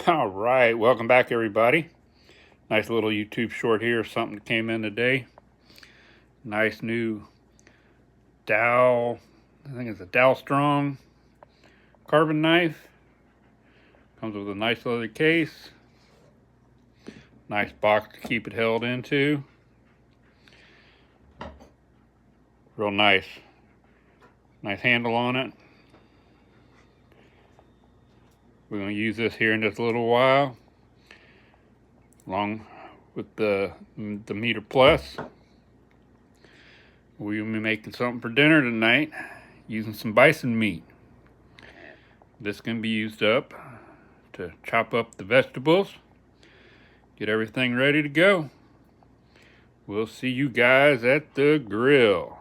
All right, welcome back everybody. Nice little YouTube short here, something that came in today. Nice new Dow, I think it's a Dow Strong carbon knife. Comes with a nice leather case. Nice box to keep it held into. Real nice. Nice handle on it. We're going to use this here in just a little while, along with the Meter Plus. We'll be making something for dinner tonight, using some bison meat. This can be used up to chop up the vegetables, get everything ready to go. We'll see you guys at the grill.